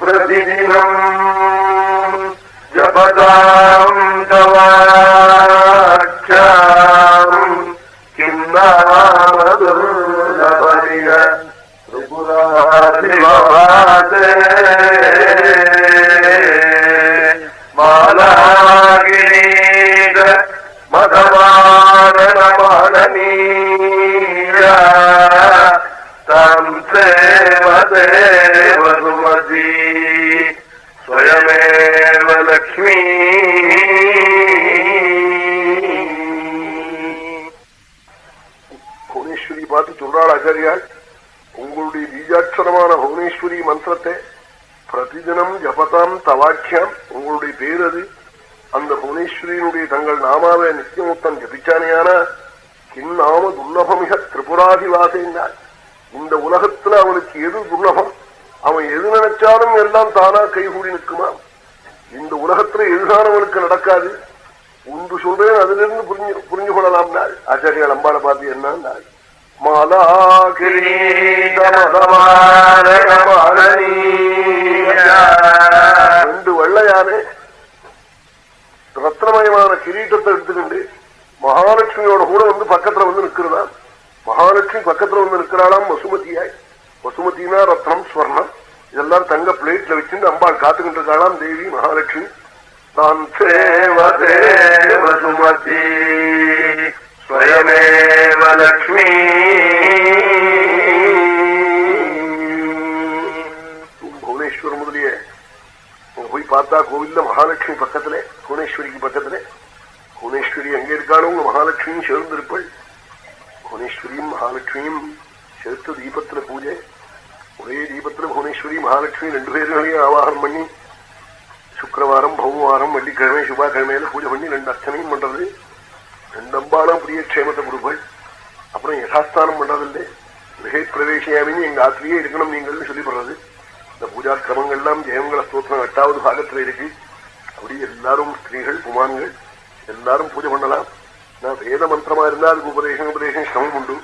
பிரதிதினம் ஜபதாம் தவாட்சாம் கிம்நாமதுர்லபரிக த்ரிபுராதிவாதே மாலாகிரீட மதவாரணமானீய தம் சேவதேவசுமதி ஸ்வயமேவ லக்ஷ்மீ. புவனேஸ்வரி பார்த்து சொல்றாள் ஆச்சாரியால், உங்களுடைய பீஜாட்சரமான புவனேஸ்வரி மந்திரத்தை பிரதிதினம் ஜபதாம் தவாட்சியம், உங்களுடைய பேர் அது. அந்த புவனேஸ்வரியினுடைய தங்கள் நாமாவை நித்தியமுத்தன் ஜபிச்சானையானா கிம் நாம துர்லபமிக திரிபுராதிவாசைந்தாள். இந்த உலகத்துல அவனுக்கு எது துர்லபம், அவன் எது நினைச்சாலும் எல்லாம் தானா கைகூடி நிற்குமா? இந்த உலகத்துல எதுதான் அவனுக்கு நடக்காது. ஒன்று சொல்றேன், அதுல இருந்து புரிஞ்சு கொள்ளலாம். நாள் ஆச்சாரியால் அம்பாளை பார்த்து என்ன நாள் மாலா ரெண்டு வெள்ளையானே ரத்னமயமான கிரீட்டத்தை எடுத்துக்கிண்டு மகாலட்சுமியோட கூட வந்து பக்கத்துல வந்து நிற்கிறதா. மகாலட்சுமி பக்கத்துல வந்து நிற்கிறாளாம் வசுமதியாய். வசுமதினா ரத்னம் ஸ்வர்ணம் இதெல்லாம் தங்க பிளேட்ல வச்சுட்டு அம்பாள் காத்துக்கிட்டு இருக்காளாம் தேவி மகாலட்சுமி. தான் சேவதே வசுமதி ஸ்வயமேவ லக்ஷ்மி. புவனேஸ்வரம் முதலிய போய் பார்த்தா கோவில்ல மகாலட்சுமி பக்கத்துல, புவனேஸ்வரிக்கு பக்கத்துல. புவனேஸ்வரி எங்க இருக்காளோ உங்க மகாலட்சுமியும் சேர்ந்திருப்பள். புவனேஸ்வரியும் மகாலட்சுமியும் சேர்த்து தீபத்துல பூஜை. ஒரே தீபத்துல புவனேஸ்வரி மகாலட்சுமி ரெண்டு பேர்களையும் ஆவாகனம் பண்ணி சுக்கிரவாரம் பௌவாரம் வெள்ளிக்கிழமை செவ்வாய்க்கிழமையில பூஜை பண்ணி ரெண்டு அர்ச்சனையும் பண்றது. ரெண்டு அம்பாலும் பிரியக்ஷேமத்தை கொடுப்பள். அப்புறம் யதாஸ்தானம் பண்றதில்லை. கிரகே பிரவேசியாமின்னு எங்க ஆத்திரியே இருக்கணும் நீங்கள்னு சொல்லிப்படுறது. இந்த பூஜா கிரமங்கள்லாம் ஜெயமங்கல ஸ்தோத்திரம் 8வது பாகத்துல இருக்கு. அப்படி எல்லாரும் ஸ்திரீகள் புமான்கள் எல்லாரும் பூஜை பண்ணலாம். நான் வேத மந்திரமா இருந்தா அதுக்கு உபதேசம் சிரமம் உண்டு.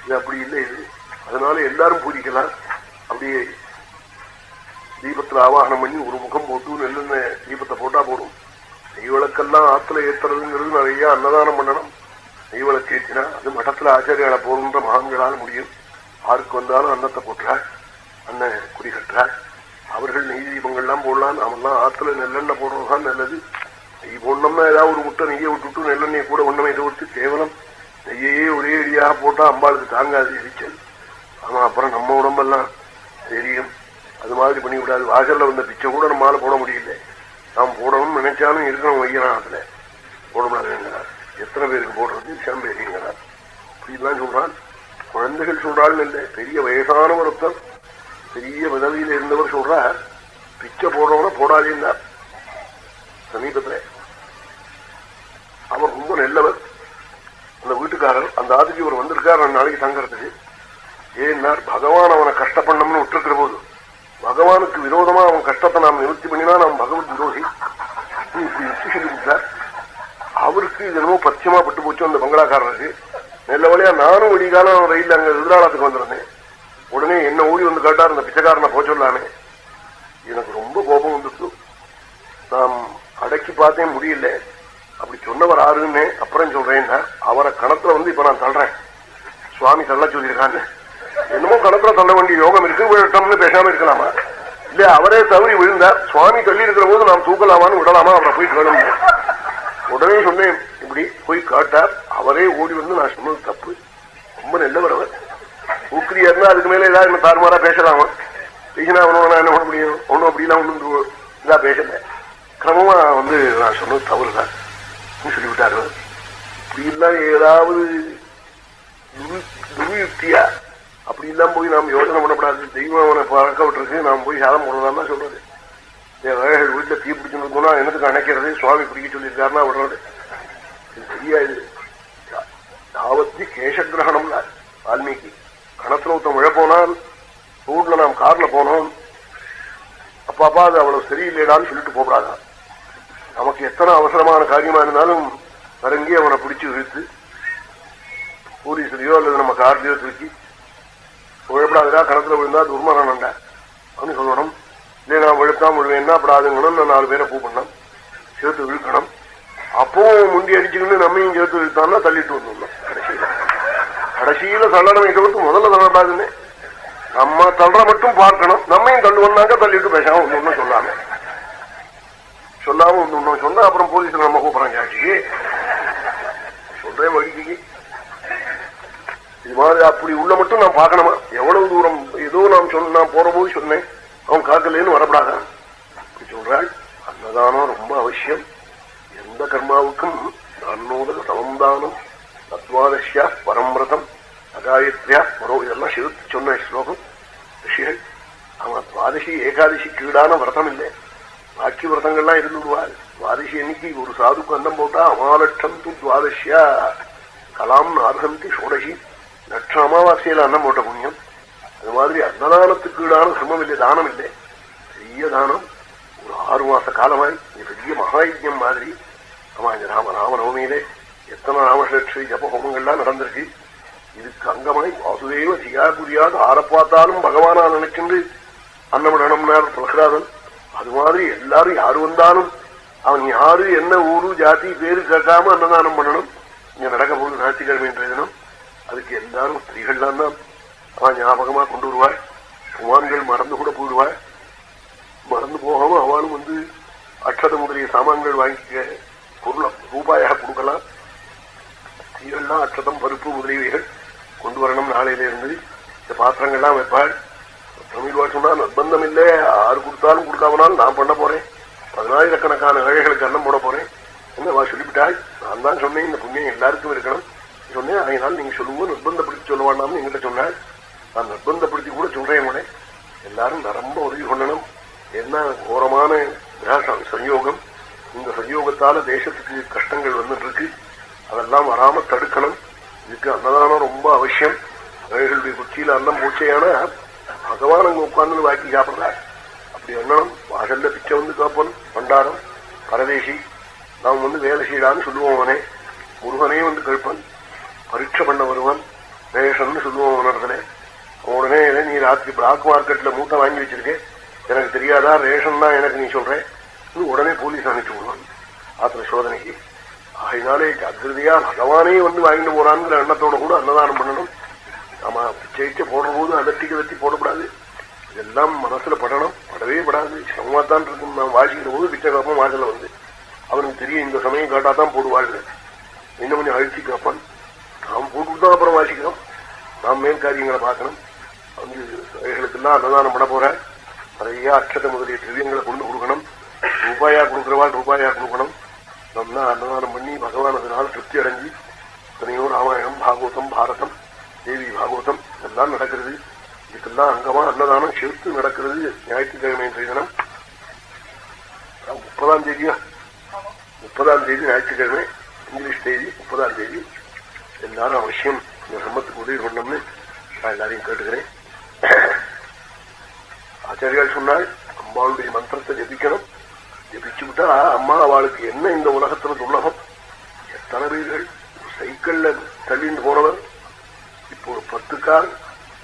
இது அப்படி இல்லை. இது அதனால எல்லாரும் பூஜிக்கலாம். அப்படியே தீபத்துல ஆவாகனம் பண்ணி ஒரு முகம் போட்டு நெல்லுன்னு தீபத்தை போட்டா போடும். நெய்விளக்கெல்லாம் ஆத்துல ஏத்துறதுங்கிறது நிறைய அன்னதானம் பண்ணணும். நெய்விளக்கு ஏற்றினா அது மட்டத்துல ஆச்சாரியால போகணுன்ற மகான்களால் முடியும். ஆருக்கு வந்தாலும் அன்னத்தை போட்டுறாள், அண்ணன் குடி கட்டுறாள். அவர்கள் நெய் தீபங்கள்லாம் போடலாம். நாமெல்லாம் ஆத்துல நெல்லெண்ணெய் போடுறதுதான் நல்லது. நெய் போடணும்னா ஏதாவது ஒரு முட்டை நெய்யை விட்டுட்டு நெல்லெண்ணெயை கூட ஒண்ணுமே இதை விட்டு கேவலம் நெய்யையே ஒரே அடியாக போட்டா அம்பாளுக்கு தாங்காது எரிச்சல். ஆமா, அப்புறம் நம்ம உடம்பெல்லாம் தெரியும். அது மாதிரி பண்ணிவிடாது. வாசல்ல வந்த பிச்சை கூட நம்மளால போட முடியல. நாம் போடணும்னு நினைச்சாலும் இருக்கணும் வைக்கிறான். அதுல போட முடியாதுங்கிறார். எத்தனை பேருக்கு போடுறது சாம்பேரிங்கிறார். அப்படிலாம் சொல்றான். குழந்தைகள் சொல்றாள்னு இல்லை, பெரிய வயசான ஒருத்தர் பெரிய பதவியில இருந்தவர் சொல்றார், பிச்சை போடுறவன போடாதேன்னார். சமீபத்துல அவர் ரொம்ப நல்லவர். அந்த வீட்டுக்காரர் அந்த ஆதிக்கு அவர் வந்திருக்கார் 2 நாளைக்கு தங்கறதுக்கு. ஏன்னார், பகவான் அவனை கஷ்டப்பண்ணம்னு விட்டுருக்கிற போது பகவானுக்கு விரோதமா அவன் கஷ்டத்தை நாம் நிவர்த்தி பண்ணினா நாம் பகவத் விரோதி யுக்தி சொல்லி கொடுத்தார். அவருக்கு இது என்னமோ பச்சையமா பட்டு போச்சு அந்த பங்களாக்காரருக்கு. நல்ல வழியா நானும் விடிகாலம் ரயில் அங்க எதிராளத்துக்கு வந்திருந்தேன். உடனே என்ன ஓடி வந்து கேட்டார், அந்த பிச்சைக்காரனை போக சொல்லாமே. எனக்கு ரொம்ப கோபம் வந்துட்டு நாம் அடக்கி பார்த்தேன், முடியல. அப்படி சொன்னவர் ஆறுன்னு அப்புறம் சொல்றேன்னா, அவரை கணத்துல வந்து இப்ப நான் தள்ளுறேன், சுவாமி தள்ள சொல்லியிருக்கான்னு. என்னமோ கணத்துல தள்ள வேண்டிய யோகம் இருக்கு, விழட்டம்னு பேசாம இருக்கலாமா? இல்ல அவரே தவறி விழுந்தார், சுவாமி தள்ளி இருக்கிற போது நாம் தூக்கலாமான்னு விடலாமா? அவரை போய் கேளுங்க. உடனே சொன்னேன், இப்படி போய் கேட்டார். அவரே ஓடி வந்து நான் சொன்னது தப்பு, ரொம்ப நல்லவர் அவர். ஊக்கிரியா இருந்தா அதுக்கு மேல ஏதாவது என்ன தாறுமாறா பேசலாமா? பேசினா அவனோட நான் என்ன பண்ண முடியும்? ஒன்னும் அப்படிலாம் ஒண்ணு இதா பேசல. கிரமமா வந்து நான் சொன்னது தவறுதான் சொல்லிவிட்டாரு. இப்படி எல்லாம் ஏதாவது துர்யுக்தியா அப்படி எல்லாம் போய் நாம் யோசனை பண்ணப்படாது. தெய்வம் அவனை பழக்க விட்டுருக்கு, நாம் போய் சாதம் போடுறதா சொல்றது. என் வேலைகள் வீட்டுல தீ பிடிச்சுருக்கோம்னா எனக்கு அணைக்கிறது, சுவாமி பிடிக்க சொல்லியிருக்காருன்னா விடுறது தெரியாது. யாவத்தி கேசகிரகணம்னா வால்மீகி கணத்துல ஒருத்தம் விழ போனால் ரோட்ல நாம் கார்ல போனோம், அப்பாப்பா அது அவ்வளவு சரியில்லைடான்னு சொல்லிட்டு போறாங்க. நமக்கு எத்தனை அவசரமான காரியமா இருந்தாலும் நரங்கி அவனை பிடிச்சு இழுத்து போலீஸ்லயோ அல்லது நம்ம கார்லயோ தூக்கி விழக்கூடாதுடா, கணத்துல விழுந்தா துர்மரணம்டா அப்படின்னு சொல்லணும். இல்லை நான் விழுத்தா விழுவேன்னா அப்படாதுங்கணும், நான் 4 பேரை கூப்பிடணும், சேர்த்து இழுக்கணும். அப்பவும் முண்டி அடிச்சுக்கிட்டு நம்மையும் சேர்த்து இழுத்தான்னா தள்ளிட்டு வந்துடணும். கடைசியில தள்ளடமை தவிர்த்து முதல்ல தள்ளக்கூடாதுன்னு நம்ம தள்ளுற மட்டும் பார்க்கணும். நம்மையும் தள்ளுவோம்னாக்க தள்ளிட்டு பேசாம ஒண்ணு சொல்லாம ஒண்ணு சொன்னா அப்புறம் போலீஸ்ல நம்ம கூப்பிடறோம் சாட்சிக்கு சொல்றேன் வழிக்கு. இது மாதிரி அப்படி உள்ள மட்டும் நான் பார்க்கணுமா? எவ்வளவு தூரம் ஏதோ நான் போற போது சொன்னேன், அவன் காக்கலேன்னு வரப்படாத சொல்றாள். அன்னதானம் ரொம்ப அவசியம். எந்த கர்மாவுக்கும் தானோதக சமந்தானம் தத்வாதசியா பரம்பிரதம் அகாயத்ரியா பரோ இதெல்லாம் சேர்த்து சொன்ன ஸ்லோகம் ரிஷிகள். அவன் துவாதசி ஏகாதசிக்கு ஈடான விரதம் இல்லை, பாக்கி விரதங்கள்லாம் இருந்துடுவாள். துவாதசி அன்னைக்கு ஒரு சாதுக்கு அன்னம் போட்டா அமாலட்சம் து துவாதசியா கலாம் நார்ஹந்தி ஷோடசி, லட்சம் அமாவாசையில அன்னம் போட்ட புண்ணியம். அது மாதிரி அன்னதானத்துக்கு ஈடான சிரமம் இல்லை, தானம் இல்லை. பெரிய தானம். ஒரு 6 மாச காலமாய் பெரிய மகாயஜ்யம் மாதிரி. ஆமா, இந்த ராமநவமியிலே எத்தனை ராமலட்சுமி ஜப ஹோமங்கள்லாம் நடந்திருக்கு. இதுக்கு அங்கமாய் வாசுதேவ சியா புரியாது ஆற பார்த்தாலும் பகவானா நினைக்கின்று அன்னமிடணும்னார் பிரகலாதன். அது மாதிரி எல்லாரும் யாரு வந்தாலும் அவன் யாரு என்ன ஊரு ஜாதி பேரு கேட்காம அன்னதானம் பண்ணணும். இங்க நடக்க போது ஞாயிற்றுக்கிழமை தினம் அதுக்கு எல்லாரும் ஸ்திரீகள்லாம் தான் அவன் ஞாபகமா கொண்டு வருவாள். குமான்கள் மறந்து கூட போயிடுவாள். மறந்து போகாம அவளும் அக்ஷத முதலிய சாமான்கள் வாங்கிக்க பொருள் ரூபாயாக கொடுக்கலாம். ஸ்திரீகள்லாம் அக்ஷதம் பருப்பு முதலியவைகள் கொண்டு வரணும். நாளையிலிருந்து இந்த பாத்திரங்கள்லாம் வைப்பாள். தமிழ் சொன்னா நிர்பந்தம் இல்லை, யாரு கொடுத்தாலும் கொடுக்காமனாலும் நான் பண்ண போறேன், 10,000கணக்கான ஏழைகளுக்கு அன்னம் போட போறேன் என்னவா சொல்லிவிட்டாள். நான் தான் சொன்னேன் இந்த புண்ணியம் எல்லாருக்கும் இருக்கணும் சொன்னேன். அதனால நீங்க சொல்லுவோம் நிர்பந்தப்படுத்தி சொல்ல வேண்டாம்னு என்கிட்ட சொன்னாள். நான் நிர்பந்தப்படுத்தி கூட சொல்றேன் கூட எல்லாரும் ரொம்ப உதவி பண்ணணும். என்ன கோரமான சஞ்யோகம். இந்த சஞ்யோகத்தால தேசத்துக்கு கஷ்டங்கள் வந்துட்டு இருக்கு. அதெல்லாம் வராம தடுக்கணும். இதுக்கு அன்னதானம் ரொம்ப அவசியம். ஏழைகளுடைய குச்சியில அன்னம் பூச்சையான பகவான் அங்க உட்கார்ந்து வாக்கி சாப்பிடுறார். அப்படி அண்ணனும் வாசல்ல பிச்சை காப்பன் பண்டாரம் பரதேசி நாம் வேலை செய்யலான்னு சொல்லுவோம். அவனே முருகனே கேட்பன், பரீட்சை பண்ண வருவான், ரேஷன் சொல்லுவோம். அவனிடத்துல உடனே நீ ராத்திரி பிளாக் மார்க்கெட்ல மூட்டை வாங்கி வச்சிருக்கேன், எனக்கு தெரியாதா ரேஷன் தான் எனக்கு நீ சொல்றேன், உடனே போலீஸ் அனுப்பிச்சு விடுவான் ஆத்திர சோதனைக்கு. அதனாலே ஜாகிரதையா பகவானே வாங்கிட்டு போறாங்கிற எண்ணத்தோட கூட அன்னதானம் பண்ணணும். ஆமா, பிச்சை போடுற போது அதட்டி போடக்கூடாது. இதெல்லாம் மனசுல படணும். படவே படாது, சிரமமாத்தான் இருக்கும். நான் வாசிக்கிற போது பிச்சை காப்போம். வாசல அவனுக்கு தெரியும் இந்த சமயம் காட்டாதான் போடுவாள். இன்னும் கொஞ்சம் அழிச்சு காப்பான். நாம் போட்டுதான் அப்புறம் வாசிக்கிறோம். நாம் மேல் காரியங்களை பார்க்கணும். ஏழைகளுக்கெல்லாம் அன்னதானம் பண்ண போற நிறைய அக்ஷத முதலிய திரவியங்களை கொண்டு கொடுக்கணும். ரூபாயா கொடுக்குறவாள் ரூபாயா கொடுக்கணும். நம்ம அன்னதானம் பண்ணி பகவான் அதனால் திருப்தி அடைஞ்சி எத்தனையோ ராமாயணம் பாகவதம் பாரதம் தேவி பாகவதம் எல்லாம் நடக்கிறது. இதுக்கெல்லாம் அங்கமா அன்னதானம் சேர்த்து நடக்கிறது. ஞாயிற்றுக்கிழமை தினம் 30ஆம் தேதியா 30ஆம் தேதி ஞாயிற்றுக்கிழமை, இங்கிலீஷ் தேதி 30ஆம் தேதி. எல்லாரும் அவசியம் இந்த சம்பத்துக்கு உதவி பண்ணணும்னு நான் எல்லாரையும் கேட்டுக்கிறேன். ஆச்சாரியால் சொன்னால் அம்பாளுடைய மந்திரத்தை ஜபிக்கணும். ஜபிச்சு விட்டா அம்மா அவளுக்கு என்ன இந்த உலகத்துல துள்ளகம். எத்தனை பேர்கள் சைக்கிள்ல தள்ளிட்டு போனவர் இப்போ 10 கார்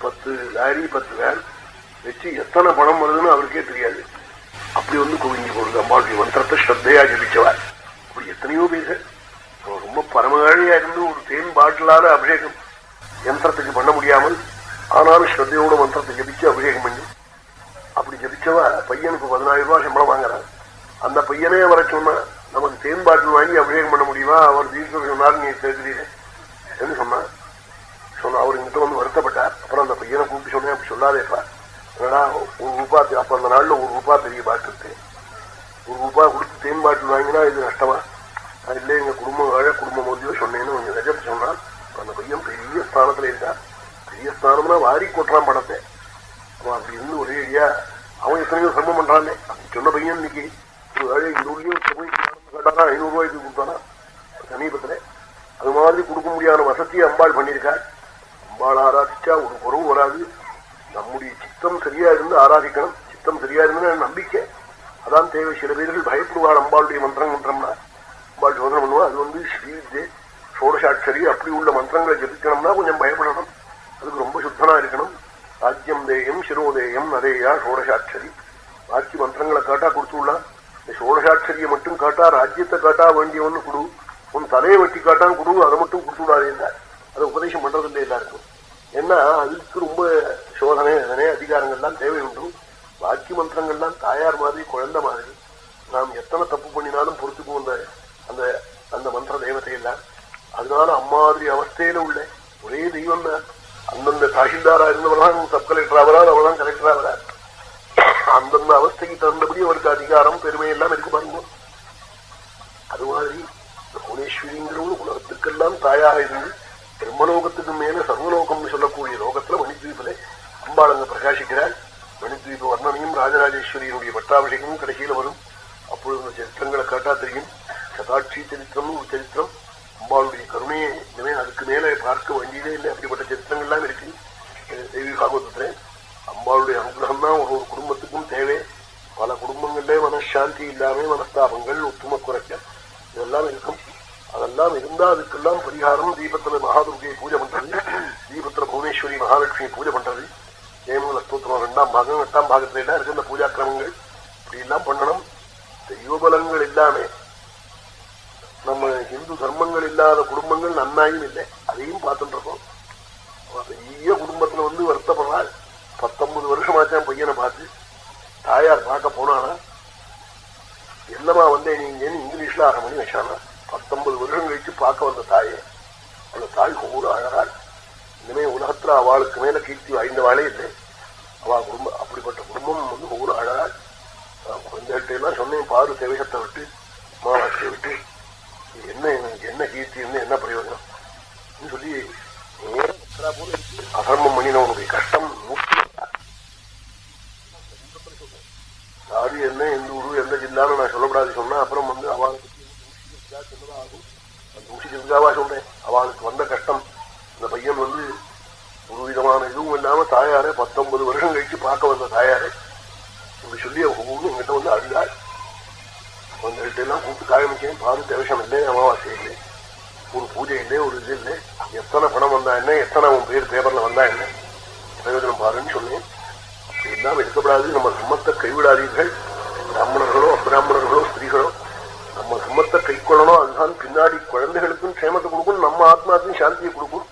10 லாரி 10 வேன் வச்சு எத்தனை பணம் வருதுன்னு அவருக்கே தெரியாது. அப்படி குவிஞ்சு போடுது அம்பாளுடைய மந்திரத்தை ஸ்ரத்தையா ஜபிச்சவார். அப்படி எத்தனையோ பேர்கள் ரொம்ப பரமகாழியா இருந்து ஒரு தேன் பாட்டிலால அபிஷேகம் யந்திரத்துக்கு பண்ண முடியாமல் ஆனாலும் ஸ்ரத்தையோட மந்திரத்தை ஜபிச்சு அபிஷேகம் பண்ணி அப்படி ஜபிச்சவா பையனுக்கு 10,000 ரூபாய் சம்பளம் வாங்குறாங்க. அந்த பையனே வர சொன்னா நமக்கு தேன் பாட்டில் வாங்கி அபிஷேகம் பண்ண முடியுமா? அவர் தீர்க்க சொன்னார், நீ கேட்கிறீங்க என்று சொன்னார். அவர் எங்கிட்ட வருத்தப்பட்டார். அப்புறம் அந்த பையனை கூப்பிட்டு சொன்னேன், அப்படி சொல்லாதேப்பா, ஏன்னா ₹1 அப்ப அந்த நாள்ல ₹1 பெரிய பாட்டில் ₹1 கொடுத்து தேன் பாட்டில் வாங்கினா இது நஷ்டமா? இல்லை எங்க குடும்பம் குடும்பம் மோதியோ சொன்னேன்னு கொஞ்சம் ரஜப் சொன்னான். அந்த பையன் பெரிய ஸ்தானத்துல இருக்கா. பெரிய ஸ்தானம்னா வாரி கொட்டுறான் பணத்தை. அவன் அப்படி இருந்து ஒரே ஐடியா அவன் எத்தனையோ சிரமம் பண்றானே. அப்படி சொன்ன பையன் இன்னைக்கு ஒரு ஏழை கேட்டானா ₹500 கொடுத்தானா சமீபத்துல. அது மாதிரி கொடுக்க முடியாத வசதியை அம்பாள் பண்ணியிருக்காள். அம்பாள் ஆராதிச்சா ஒரு குறவு வராது. நம்முடைய சித்தம் சரியா இருந்து ஆராதிக்கணும். சித்தம் சரியா இருந்து நம்பிக்கை அதான் தேவை. சில பேர்கள் பயப்படுவாள் அம்பாளுடைய மந்திரம்னா. அம்பாள் சோதனை பண்ணுவா. அது ஸ்ரீவித்யை ஷோடசாட்சரி அப்படி உள்ள மந்திரங்களை ஜபிக்கணும்னா கொஞ்சம் பயப்படணும். அதுக்கு ரொம்ப சுத்தனா இருக்கணும். ராஜ்யம் தேயம் சிரோதேயம் நதேயா ஷோடசாட்சரி. பாக்கி மந்திரங்களை காட்டா கொடுத்துடலாம், இந்த ஷோடசாட்சரியை மட்டும் காட்டா, ராஜ்யத்தை காட்டா வேண்டியவன்னு கொடு, உன் தலையை வெட்டி காட்டான்னு கொடு, அதை மட்டும் கொடுத்துடாதே என்றார். அதை உபதேசம் பண்றது இல்லை எல்லாருக்கும். ஏன்னா அதுக்கு ரொம்ப சோதனை அதனே அதிகாரங்கள்லாம் தேவை உண்டு. பாக்கி மந்திரங்கள்லாம் தாயார் மாதிரி குழந்தை மாதிரி, நாம் எத்தனை தப்பு பண்ணினாலும் பொறுத்துக்கும் அந்த அந்த மந்திர தேவத்தை எல்லாம். அதனால அம்மாதிரி அவஸ்தையில உள்ள ஒரே தெய்வம் தான். அந்தந்த தாசில்தாரா இருந்தவர்தான் சப் கலெக்டர் ஆகிறார், அவர்தான் கலெக்டர் ஆகிறார். அந்தந்த அவஸ்தைக்கு தகுந்தபடி அவருக்கு அதிகாரம் பெருமை எல்லாம் இருக்கு பாருங்க. அது மாதிரி புவனேஸ்வரிங்கிறவங்க உலகத்துக்கெல்லாம் தாயாக இருந்து பிரம்மலோகத்துக்கு மேல சர்வலோகம்னு சொல்லக்கூடிய லோகத்துல மணித்வீபில அம்பாளங்க பிரகாசிக்கிறாள். மணித்வீப வர்ணனையும் ராஜராஜேஸ்வரியினுடைய பட்டாபிஷேகமும் கடைசியில வரும். அப்பொழுது இந்த சரித்திரங்களை காட்டா தெரியும். சதாட்சி சரித்திரம்னு ஒரு சரித்திரம், அம்பாளுடைய கருணையை இனிமே அதுக்கு மேலே பார்க்க வேண்டியதே இல்லை. அப்படிப்பட்ட சரித்திரங்கள்லாம் இருக்கு தேவி பாகவதத்துல. அம்பாளுடைய அனுகிரகம் தான் ஒரு ஒரு குடும்பத்துக்கும் தேவை. பல குடும்பங்கள்ல மனசாந்தி இல்லாம மனஸ்தாபங்கள் ஒத்துமை குறைக்க இதெல்லாம் இருக்கும். அதெல்லாம் இருந்தா அதுக்கெல்லாம் பரிகாரம் தீபத்துல மகாதுர்கையை பூஜை பண்றது, தீபத்துல புவனேஸ்வரி மகாலட்சுமி பூஜை பண்றது, ஜெயமங்கல ஸ்தோத்திரம் 2ஆம் பாகம் 8ஆம் பாகத்துல எல்லாம் இருக்கு இந்த பூஜா கிரமங்கள். இப்படி எல்லாம் பண்ணணும். தெய்வபலங்கள் இல்லாம நம்ம இந்து தர்மங்கள் இல்லாத குடும்பங்கள் நன்னாயும் இல்லை, அதையும் பார்த்துட்டு இருக்கோம். பெரிய குடும்பத்துல வருத்தப்படுறாள். 19 வருஷமாச்சான் பையனை பார்த்து. தாயார் பார்க்க போனானா, என்னமா வந்தேன் நீங்கன்னு இங்கிலீஷ்ல 1/2 மணி வச்சானா. 19 வருஷம் கழிச்சு பார்க்க வந்த தாயை, அந்த தாய் கூட அழகாள். இனிமே உலகத்துல அவளுக்கு மேல கீர்த்தி வாய்ந்தவாளே இல்லை. அவ குடும்பம் அப்படிப்பட்ட குடும்பம் கூட அழகாள். குழந்தைகிட்ட எல்லாம் சொன்னேன், பாரு தேவசத்தை விட்டு அம்மாவாசையை விட்டு என்ன என்ன கீர்த்தி என்ன பிரயோஜனம் சொல்லி அதர்மம் பண்ணினவனுடைய கஷ்டம் சாரி என்ன எந்த ஊரு எந்த ஜில்லான்னு நான் சொல்லப்படாது சொன்னா அப்புறம் அவளுக்கு தூஷிக்கிறதுக்காவா சொல்றேன். அவளுக்கு வந்த கஷ்டம், இந்த பையன் ஒரு விதமான இதுவும் இல்லாம தாயாரே 19 வருஷம் கழிச்சு பார்க்க வந்த தாயாரே இப்படி சொல்லி அவங்க எங்கிட்ட அழுதாள். அவங்கள்ட்ட எல்லாம் கூப்பிட்டு காயமிச்சேன், பாரு தேவசம் இல்லை, அமாவாசை இல்லை, ஒரு பூஜை இல்லை, ஒரு இது இல்லை, எத்தனை பணம் வந்தா என்ன, எத்தனை அவன் பேர் பேப்பர்ல வந்தா என்ன பிரயோஜனம் பாருன்னு சொன்னேன். அப்படி எல்லாம் இருக்கப்படாது. நம்ம சம்மத்தை கைவிடாதீர்கள். பிராமணர்களோ அப்பிராமணர்களோ ஸ்திரீகளோ நம்ம சம்மத்தை கை கொள்ளணும். அதுதான் பின்னாடி குழந்தைகளுக்கும் க்ஷேமத்தை கொடுக்கும், நம்ம ஆத்மாவுக்கும் சாந்தியை கொடுக்கும்.